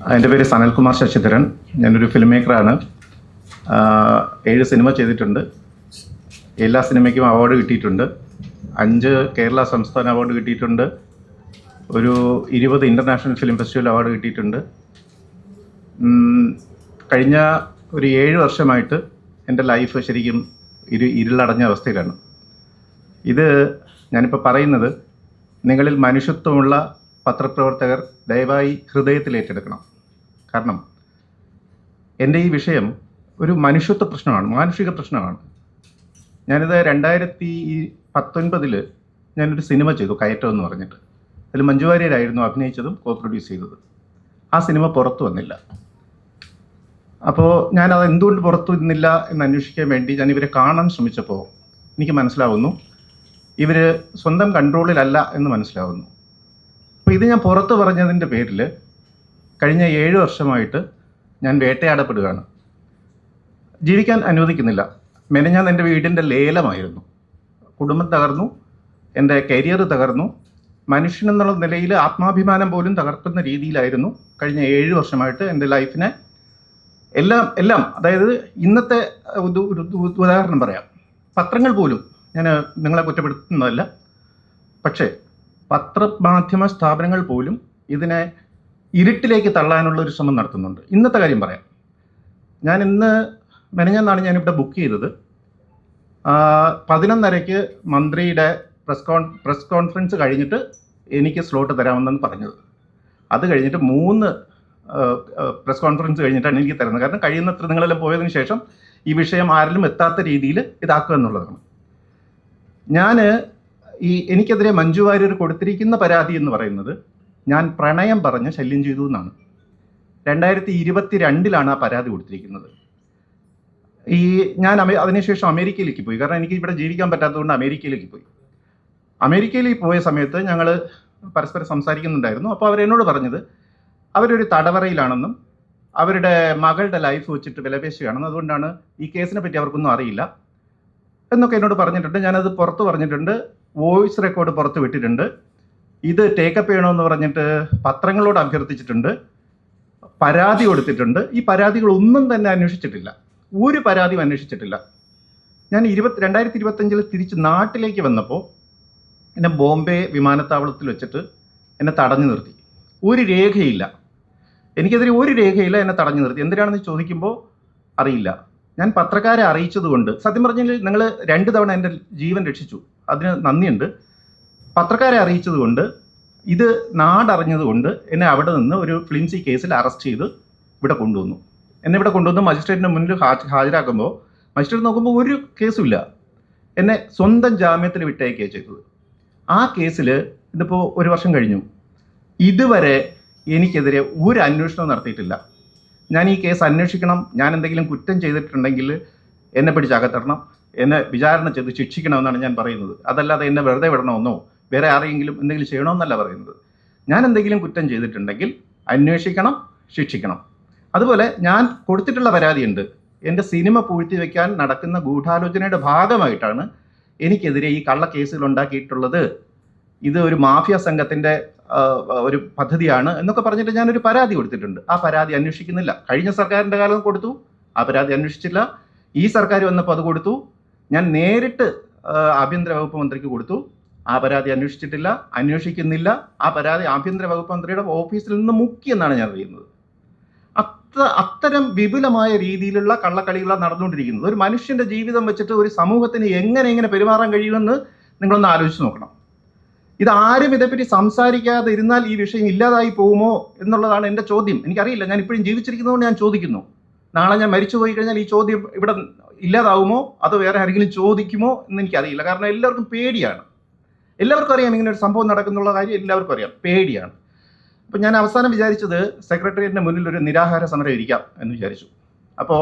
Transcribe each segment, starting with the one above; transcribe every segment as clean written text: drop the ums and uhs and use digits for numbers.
എൻ്റെ പേര് സനൽകുമാർ ശശിധരൻ. ഞാനൊരു ഫിലിം മേക്കറാണ്. 7 സിനിമ ചെയ്തിട്ടുണ്ട്. എല്ലാ സിനിമയ്ക്കും അവാർഡ് കിട്ടിയിട്ടുണ്ട്. 5 കേരള സംസ്ഥാന അവാർഡ് കിട്ടിയിട്ടുണ്ട്. ഒരു 20 ഇൻ്റർനാഷണൽ ഫിലിം ഫെസ്റ്റിവൽ അവാർഡ് കിട്ടിയിട്ടുണ്ട്. കഴിഞ്ഞ ഒരു 7 വർഷമായിട്ട് എൻ്റെ ലൈഫ് ശരിക്കും ഇരുളടഞ്ഞ അവസ്ഥയിലാണ്. ഇത് ഞാനിപ്പോൾ പറയുന്നത് നിങ്ങളിൽ മനുഷ്യത്വമുള്ള പത്രപ്രവർത്തകർ ദയവായി ഹൃദയത്തിൽ ഏറ്റെടുക്കണം. കാരണം എൻ്റെ ഈ വിഷയം ഒരു മനുഷ്യത്വ പ്രശ്നമാണ്, മാനുഷിക പ്രശ്നമാണ്. ഞാനിത് 2019 ഞാനൊരു സിനിമ ചെയ്തു, കയറ്റം എന്ന് പറഞ്ഞിട്ട്. അതിൽ മഞ്ജു വാര്യരായിരുന്നു അഭിനയിച്ചതും കോ പ്രൊഡ്യൂസ് ചെയ്തത്. ആ സിനിമ പുറത്തു വന്നില്ല. അപ്പോൾ ഞാനത് എന്തുകൊണ്ട് പുറത്തു വന്നില്ല എന്ന് അന്വേഷിക്കാൻ വേണ്ടി ഞാൻ ഇവരെ കാണാൻ ശ്രമിച്ചപ്പോൾ എനിക്ക് മനസ്സിലാവുന്നു ഇവർ സ്വന്തം കൺട്രോളിലല്ല എന്ന് മനസ്സിലാവുന്നു. അപ്പോൾ ഇത് ഞാൻ പുറത്ത് പറഞ്ഞതിൻ്റെ പേരിൽ കഴിഞ്ഞ 7 വർഷമായിട്ട് ഞാൻ വേട്ടയാടപ്പെടുകയാണ്. ജീവിക്കാൻ അനുവദിക്കുന്നില്ല. മെനഞ്ഞാൻ എൻ്റെ വീടിൻ്റെ ലേലമായിരുന്നു. കുടുംബം തകർന്നു, എൻ്റെ കരിയർ തകർന്നു, മനുഷ്യനെന്നുള്ള നിലയിൽ ആത്മാഭിമാനം പോലും തകർക്കുന്ന രീതിയിലായിരുന്നു കഴിഞ്ഞ 7 വർഷമായിട്ട് എൻ്റെ ലൈഫിനെ എല്ലാം. അതായത് ഇന്നത്തെ ഒരു ഉദാഹരണം പറയാം. പത്രങ്ങൾ പോലും, ഞാൻ നിങ്ങളെ കുറ്റപ്പെടുത്തുന്നതല്ല, പക്ഷേ പത്രമാധ്യമ സ്ഥാപനങ്ങൾ പോലും ഇതിനെ ഇരുട്ടിലേക്ക് തള്ളാനുള്ള ഒരു ശ്രമം നടത്തുന്നുണ്ട്. ഇന്നത്തെ കാര്യം പറയാം. ഞാൻ മെനഞ്ഞാന്നാണ് ഞാനിവിടെ ബുക്ക് ചെയ്തത്. 11:30 മന്ത്രിയുടെ പ്രസ് കോൺഫറൻസ് കഴിഞ്ഞിട്ട് എനിക്ക് സ്ലോട്ട് തരാമെന്നാണ് പറഞ്ഞത്. അത് കഴിഞ്ഞിട്ട് 3 പ്രസ് കോൺഫറൻസ് കഴിഞ്ഞിട്ടാണ് എനിക്ക് തരുന്നത്. കാരണം കഴിയുന്നത്ര നിങ്ങളെല്ലാം പോയതിനു ശേഷം ഈ വിഷയം ആരിലും എത്താത്ത രീതിയിൽ ഇതാക്കുക എന്നുള്ളതാണ്. എനിക്കെതിരെ മഞ്ജു വാര്യർ കൊടുത്തിരിക്കുന്ന പരാതി എന്ന് പറയുന്നത് ഞാൻ പ്രണയം പറഞ്ഞ് ശല്യം ചെയ്തു എന്നാണ്. 2022 ആ പരാതി കൊടുത്തിരിക്കുന്നത്. ഞാൻ അതിനുശേഷം അമേരിക്കയിലേക്ക് പോയി. കാരണം എനിക്ക് ഇവിടെ ജീവിക്കാൻ പറ്റാത്തതുകൊണ്ട് അമേരിക്കയിലേക്ക് പോയി. അമേരിക്കയിലേക്ക് പോയ സമയത്ത് ഞങ്ങൾ പരസ്പരം സംസാരിക്കുന്നുണ്ടായിരുന്നു. അപ്പോൾ അവരെന്നോട് പറഞ്ഞത് അവരൊരു തടവറയിലാണെന്നും അവരുടെ മകളുടെ ലൈഫ് വെച്ചിട്ട് വിലപേശുകയാണെന്നും അതുകൊണ്ടാണ് ഈ കേസിനെ പറ്റി അവർക്കൊന്നും അറിയില്ല എന്നൊക്കെ എന്നോട് പറഞ്ഞിട്ടുണ്ട്. ഞാനത് പുറത്ത് പറഞ്ഞിട്ടുണ്ട്, വോയിസ് റെക്കോർഡ് പുറത്ത് വിട്ടിട്ടുണ്ട്. ഇത് ടേക്കപ്പ് ചെയ്യണമെന്ന് പറഞ്ഞിട്ട് പത്രങ്ങളോട് അഭ്യർത്ഥിച്ചിട്ടുണ്ട്, പരാതി കൊടുത്തിട്ടുണ്ട്. ഈ പരാതികളൊന്നും തന്നെ അന്വേഷിച്ചിട്ടില്ല, ഒരു പരാതിയും അന്വേഷിച്ചിട്ടില്ല. ഞാൻ 2025 തിരിച്ച് നാട്ടിലേക്ക് വന്നപ്പോൾ എന്നെ ബോംബെ വിമാനത്താവളത്തിൽ വെച്ചിട്ട് എന്നെ തടഞ്ഞു നിർത്തി. ഒരു രേഖയില്ല, എനിക്കെതിരെ ഒരു രേഖയില്ല, എന്നെ തടഞ്ഞു നിർത്തി. എന്തിനാണെന്ന് ചോദിക്കുമ്പോൾ അറിയില്ല. ഞാൻ പത്രക്കാരെ അറിയിച്ചതുകൊണ്ട്, സത്യം പറഞ്ഞാൽ നിങ്ങൾ 2 തവണ എൻ്റെ ജീവൻ രക്ഷിച്ചു, അതിന് നന്ദിയുണ്ട്. പത്രക്കാരെ അറിയിച്ചതുകൊണ്ട്, ഇത് നാടറിഞ്ഞതുകൊണ്ട് എന്നെ അവിടെ നിന്ന് ഒരു ഫ്ലിൻസി കേസിൽ അറസ്റ്റ് ചെയ്ത് ഇവിടെ കൊണ്ടുവന്നു. എന്നെ ഇവിടെ കൊണ്ടുവന്ന് മജിസ്ട്രേറ്റിൻ്റെ മുന്നിൽ ഹാജരാക്കുമ്പോൾ മജിസ്ട്രേറ്റ് നോക്കുമ്പോൾ ഒരു കേസുമില്ല. എന്നെ സ്വന്തം ജാമ്യത്തിൽ വിട്ടയക്കുകയാണ് ചെയ്തത്. ആ കേസിൽ ഇതിപ്പോൾ 1 വർഷം കഴിഞ്ഞു. ഇതുവരെ എനിക്കെതിരെ ഒരു അന്വേഷണവും നടത്തിയിട്ടില്ല. ഞാൻ ഈ കേസ് അന്വേഷിക്കണം, ഞാൻ എന്തെങ്കിലും കുറ്റം ചെയ്തിട്ടുണ്ടെങ്കിൽ എന്നെ പിടിച്ച് അകത്തിടണം, എന്നെ വിചാരണ ചെയ്ത് ശിക്ഷിക്കണമെന്നാണ് ഞാൻ പറയുന്നത്. അതല്ലാതെ എന്നെ വെറുതെ വിടണമെന്നോ വേറെ ആരെങ്കിലും എന്തെങ്കിലും ചെയ്യണമെന്നല്ല പറയുന്നത്. ഞാൻ എന്തെങ്കിലും കുറ്റം ചെയ്തിട്ടുണ്ടെങ്കിൽ അന്വേഷിക്കണം, ശിക്ഷിക്കണം. അതുപോലെ ഞാൻ കൊടുത്തിട്ടുള്ള പരാതിയുണ്ട്. എൻ്റെ സിനിമ പൂഴ്ത്തിവെക്കാൻ നടക്കുന്ന ഗൂഢാലോചനയുടെ ഭാഗമായിട്ടാണ് എനിക്കെതിരെ ഈ കള്ള കേസുകൾ ഉണ്ടാക്കിയിട്ടുള്ളത്. ഇത് ഒരു മാഫിയ സംഘത്തിൻ്റെ ഒരു പദ്ധതിയാണ് എന്നൊക്കെ പറഞ്ഞിട്ട് ഞാനൊരു പരാതി കൊടുത്തിട്ടുണ്ട്. ആ പരാതി അന്വേഷിക്കുന്നില്ല. കഴിഞ്ഞ സർക്കാരിൻ്റെ കാലം കൊടുത്തു, ആ പരാതി അന്വേഷിച്ചില്ല. ഈ സർക്കാർ വന്നപ്പോൾ അത് കൊടുത്തു. ഞാൻ നേരിട്ട് ആഭ്യന്തര വകുപ്പ് മന്ത്രിക്ക് കൊടുത്തു, ആ പരാതി അന്വേഷിച്ചിട്ടില്ല, അന്വേഷിക്കുന്നില്ല. ആ പരാതി ആഭ്യന്തര വകുപ്പ് മന്ത്രിയുടെ ഓഫീസിൽ നിന്ന് മുക്കിയെന്നാണ് ഞാൻ അറിയുന്നത്. അത്തരം വിപുലമായ രീതിയിലുള്ള കള്ളക്കളികളാണ് നടന്നുകൊണ്ടിരിക്കുന്നത്. ഒരു മനുഷ്യന്റെ ജീവിതം വെച്ചിട്ട് ഒരു സമൂഹത്തിന് എങ്ങനെ പെരുമാറാൻ കഴിയുമെന്ന് നിങ്ങളൊന്ന് ആലോചിച്ച് നോക്കണം. ഇതാരും ഇതേപ്പറ്റി സംസാരിക്കാതെ ഇരുന്നാൽ ഈ വിഷയം ഇല്ലാതായി പോകുമോ എന്നുള്ളതാണ് എൻ്റെ ചോദ്യം. എനിക്കറിയില്ല, ഞാൻ ഇപ്പോഴും ജീവിച്ചിരിക്കുന്നതുകൊണ്ട് ഞാൻ ചോദിക്കുന്നു. നാളെ ഞാൻ മരിച്ചു പോയി കഴിഞ്ഞാൽ ഈ ചോദ്യം ഇവിടെ ഇല്ലാതാവുമോ അതോ വേറെ ആരെങ്കിലും ചോദിക്കുമോ എന്ന് എനിക്കറിയില്ല. കാരണം എല്ലാവർക്കും പേടിയാണ്. എല്ലാവർക്കും അറിയാം ഇങ്ങനെ ഒരു സംഭവം നടക്കുന്നുള്ള കാര്യം എല്ലാവർക്കും അറിയാം, പേടിയാണ്. അപ്പം ഞാൻ അവസാനം വിചാരിച്ചത് സെക്രട്ടേറിയറ്റിൻ്റെ മുന്നിൽ ഒരു നിരാഹാര സമരം ഇരിക്കാം എന്ന് വിചാരിച്ചു. അപ്പോൾ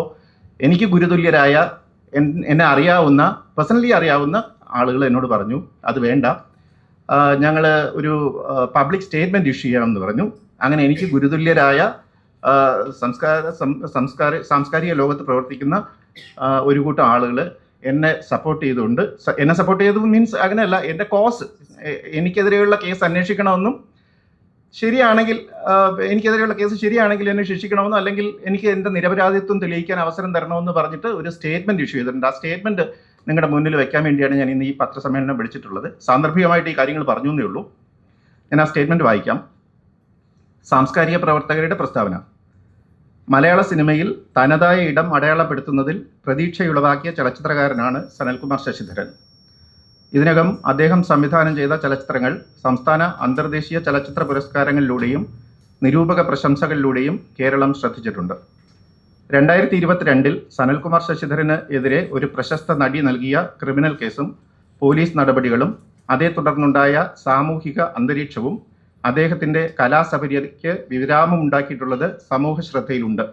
എനിക്ക് ഗുരുതുല്യരായ എന്നെ അറിയാവുന്ന, പേഴ്സണലി അറിയാവുന്ന ആളുകൾ എന്നോട് പറഞ്ഞു അത് വേണ്ട, ഞങ്ങൾ ഒരു പബ്ലിക് സ്റ്റേറ്റ്മെൻറ്റ് ഇഷ്യൂ ചെയ്യണമെന്ന് പറഞ്ഞു. അങ്ങനെ എനിക്ക് ഗുരുതുല്യരായ സാംസ്കാരിക ലോകത്ത് പ്രവർത്തിക്കുന്ന ഒരു കൂട്ടം ആളുകൾ എന്നെ സപ്പോർട്ട് ചെയ്തു മീൻസ് അങ്ങനെയല്ല, എൻ്റെ കോസ്, എനിക്കെതിരെയുള്ള കേസ് അന്വേഷിക്കണമെന്നും ശരിയാണെങ്കിൽ എനിക്കെതിരെയുള്ള കേസ് ശരിയാണെങ്കിൽ എന്നെ ശിക്ഷിക്കണമെന്നോ അല്ലെങ്കിൽ എനിക്ക് എൻ്റെ നിരപരാധിത്വം തെളിയിക്കാൻ അവസരം തരണമെന്ന് പറഞ്ഞിട്ട് ഒരു സ്റ്റേറ്റ്മെന്റ് ഇഷ്യൂ ചെയ്തിട്ടുണ്ട്. ആ സ്റ്റേറ്റ്മെന്റ് നിങ്ങളുടെ മുന്നിൽ വെക്കാൻ വേണ്ടിയാണ് ഞാൻ ഇന്ന് ഈ പത്രസമ്മേളനം വിളിച്ചിട്ടുള്ളത്. സാന്ദർഭികമായിട്ട് ഈ കാര്യങ്ങൾ പറഞ്ഞു എന്നേ ഉള്ളൂ. ഞാൻ ആ സ്റ്റേറ്റ്മെന്റ് വായിക്കാം. സാംസ്കാരിക പ്രവർത്തകരുടെ പ്രസ്താവന. മലയാള സിനിമയിൽ തനതായ ഇടം അടയാളപ്പെടുത്തുന്നതിൽ പ്രതീക്ഷയുളവാക്കിയ ചലച്ചിത്രകാരനാണ് സനൽകുമാർ ശശിധരൻ. ഇതിനകം അദ്ദേഹം സംവിധാനം ചെയ്ത ചലച്ചിത്രങ്ങൾ സംസ്ഥാന അന്തർദേശീയ ചലച്ചിത്ര പുരസ്കാരങ്ങളിലൂടെയും നിരൂപക പ്രശംസകളിലൂടെയും കേരളം ശ്രദ്ധിച്ചിട്ടുണ്ട്. 2022 സനൽകുമാർ ശശിധരന് എതിരെ ഒരു പ്രശസ്ത നടി നൽകിയ ക്രിമിനൽ കേസും പോലീസ് നടപടികളും അതേ തുടർന്നുണ്ടായ സാമൂഹിക അന്തരീക്ഷവും അദ്ദേഹത്തിൻ്റെ കലാസപര്യതയ്ക്ക് വിരാമമുണ്ടാക്കിയിട്ടുള്ളത് സമൂഹ ശ്രദ്ധയിലുണ്ട്.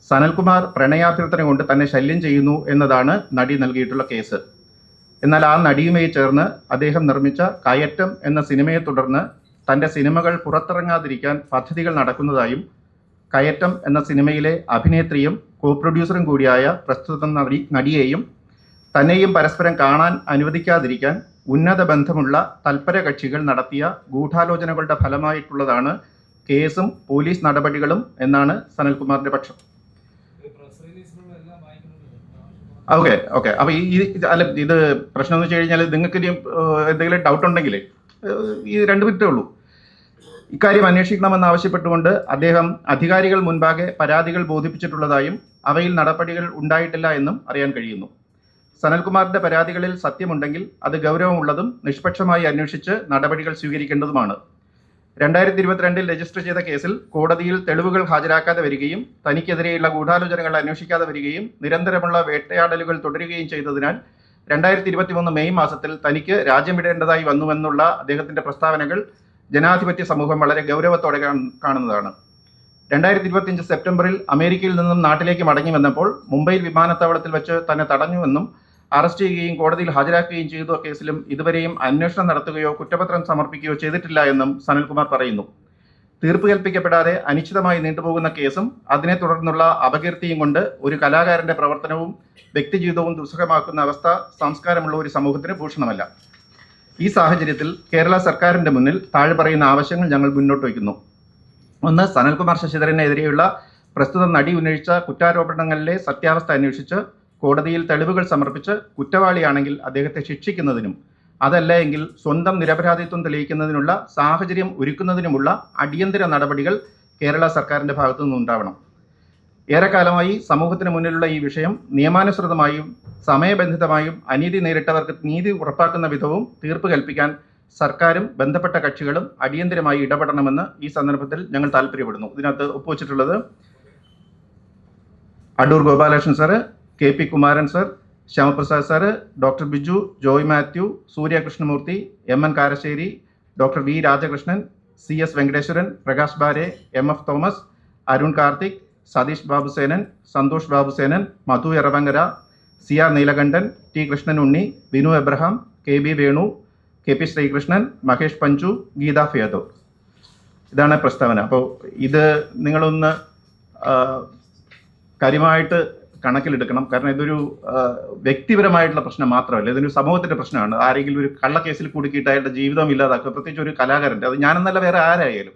സനൽകുമാർ പ്രണയാഭ്യർത്ഥന കൊണ്ട് തന്നെ ശല്യം ചെയ്യുന്നു എന്നതാണ് നടി നൽകിയിട്ടുള്ള കേസ്. എന്നാൽ ആ നടിയുമായി ചേർന്ന് അദ്ദേഹം നിർമ്മിച്ച കയറ്റം എന്ന സിനിമയെ തുടർന്ന് തൻ്റെ സിനിമകൾ പുറത്തിറങ്ങാതിരിക്കാൻ പദ്ധതികൾ നടക്കുന്നതായും കയറ്റം എന്ന സിനിമയിലെ അഭിനേത്രിയും കോ പ്രൊഡ്യൂസറും കൂടിയായ പ്രസ്തുത നടിയെയും തന്നെയും പരസ്പരം കാണാൻ അനുവദിക്കാതിരിക്കാൻ ഉന്നത ബന്ധമുള്ള തൽപര കക്ഷികൾ നടത്തിയ ഗൂഢാലോചനകളുടെ ഫലമായിട്ടുള്ളതാണ് കേസും പോലീസ് നടപടികളും എന്നാണ് സനൽകുമാറിന്റെ പക്ഷം. ഓക്കെ അപ്പൊ അല്ല, ഇത് പ്രശ്നം എന്ന് വെച്ച് കഴിഞ്ഞാൽ നിങ്ങൾക്ക് എന്തെങ്കിലും ഡൗട്ട് ഉണ്ടെങ്കിൽ ഈ 2 മിനിറ്റേ ഉള്ളൂ. ഇക്കാര്യം അന്വേഷിക്കണമെന്ന് ആവശ്യപ്പെട്ടുകൊണ്ട് അദ്ദേഹം അധികാരികൾ മുൻപാകെ പരാതികൾ ബോധിപ്പിച്ചിട്ടുള്ളതായും അവയിൽ നടപടികൾ ഉണ്ടായിട്ടില്ല എന്നും അറിയാൻ കഴിയുന്നു. സനൽകുമാറിന്റെ പരാതികളിൽ സത്യമുണ്ടെങ്കിൽ അത് ഗൗരവമുള്ളതും നിഷ്പക്ഷമായി അന്വേഷിച്ച് നടപടികൾ സ്വീകരിക്കേണ്ടതുമാണ്. 2022 രജിസ്റ്റർ ചെയ്ത കേസിൽ കോടതിയിൽ തെളിവുകൾ ഹാജരാക്കാതെ വരികയും തനിക്കെതിരെയുള്ള ഗൂഢാലോചനകൾ അന്വേഷിക്കാതെ വരികയും നിരന്തരമുള്ള വേട്ടയാടലുകൾ തുടരുകയും ചെയ്തതിനാൽ 2023 മെയ് മാസത്തിൽ തനിക്ക് രാജ്യം വിടേണ്ടതായി വന്നുവെന്നുള്ള അദ്ദേഹത്തിന്റെ പ്രസ്താവനകൾ ജനാധിപത്യ സമൂഹം വളരെ ഗൗരവത്തോടെ കാണുന്നതാണ്. 2025 സെപ്റ്റംബറിൽ അമേരിക്കയിൽ നിന്നും നാട്ടിലേക്ക് മടങ്ങി വന്നപ്പോൾ മുംബൈയിൽ വിമാനത്താവളത്തിൽ വെച്ച് തന്നെ തടഞ്ഞുവെന്നും അറസ്റ്റ് ചെയ്യുകയും കോടതിയിൽ ഹാജരാക്കുകയും ചെയ്ത കേസിലും ഇതുവരെയും അന്വേഷണം നടത്തുകയോ കുറ്റപത്രം സമർപ്പിക്കുകയോ ചെയ്തിട്ടില്ല എന്നും സനൽകുമാർ പറയുന്നു. തീർപ്പ് കൽപ്പിക്കപ്പെടാതെ അനിശ്ചിതമായി നീണ്ടുപോകുന്ന കേസും അതിനെ തുടർന്നുള്ള അപകീർത്തിയും കൊണ്ട് ഒരു കലാകാരന്റെ പ്രവർത്തനവും വ്യക്തിജീവിതവും ദുസ്സഹമാക്കുന്ന അവസ്ഥ സംസ്കാരമുള്ള ഒരു സമൂഹത്തിന് ഭൂഷണമല്ല. ഈ സാഹചര്യത്തിൽ കേരള സർക്കാരിന്റെ മുന്നിൽ താഴെ പറയുന്ന ആവശ്യങ്ങൾ ഞങ്ങൾ മുന്നോട്ട് വയ്ക്കുന്നു. 1. സനൽകുമാർ ശശിധരനെതിരെയുള്ള പ്രസ്തുത നടി ഉന്നയിച്ച കുറ്റാരോപണങ്ങളിലെ സത്യാവസ്ഥ അന്വേഷിച്ച് കോടതിയിൽ തെളിവുകൾ സമർപ്പിച്ച് കുറ്റവാളിയാണെങ്കിൽ അദ്ദേഹത്തെ ശിക്ഷിക്കുന്നതിനും അതല്ല എങ്കിൽ സ്വന്തം നിരപരാധിത്വം തെളിയിക്കുന്നതിനുള്ള സാഹചര്യം ഒരുക്കുന്നതിനുമുള്ള അടിയന്തര നടപടികൾ കേരള സർക്കാരിന്റെ ഭാഗത്തു നിന്നുണ്ടാവണം. ഏറെക്കാലമായി സമൂഹത്തിന് മുന്നിലുള്ള ഈ വിഷയം നിയമാനുസൃതമായും സമയബന്ധിതമായും അനീതി നേരിട്ടവർക്ക് നീതി ഉറപ്പാക്കുന്ന വിധവും തീർപ്പ് കൽപ്പിക്കാൻ സർക്കാരും ബന്ധപ്പെട്ട കക്ഷികളും അടിയന്തരമായി ഇടപെടണമെന്ന് ഈ സന്ദർഭത്തിൽ ഞങ്ങൾ താല്പര്യപ്പെടുന്നു. ഇതിനകത്ത് ഒപ്പുവച്ചിട്ടുള്ളത് Adoor Gopalakrishnan sir, KP Kumaran sir, Shyamaprasad sir, doctor Biju, Joy Mathew, Suryakrishnamoorthy, MN Karassery, doctor V Rajakrishnan, CS Venkiteswaran, Prakash Bare, MF Thomas, Arun Karthik, Satheesh Babusenan, Santhosh Babusenan, Madhu Eravankara, CR Neelakantan, T Krishnan Unni, Vinu Abraham, KB Venu, KP Sreekrishnan, Mahesh Panchu, Geetha Fiado. ഇതാണ് പ്രസ്താവന. അപ്പോൾ ഇത് നിങ്ങളൊന്ന് കാര്യമായിട്ട് കണക്കിലെടുക്കണം. കാരണം ഇതൊരു വ്യക്തിപരമായിട്ടുള്ള പ്രശ്നം മാത്രമല്ല, ഇതൊരു സമൂഹത്തിന്റെ പ്രശ്നമാണ്. ആരെങ്കിലും ഒരു കള്ളക്കേസിൽ കുടുക്കിയിട്ട് അയാളുടെ ജീവിതം ഇല്ലാതാക്കുക, പ്രത്യേകിച്ച് ഒരു കലാകാരൻ്റെ, അത് ഞാനെന്നല്ല വേറെ ആരായാലും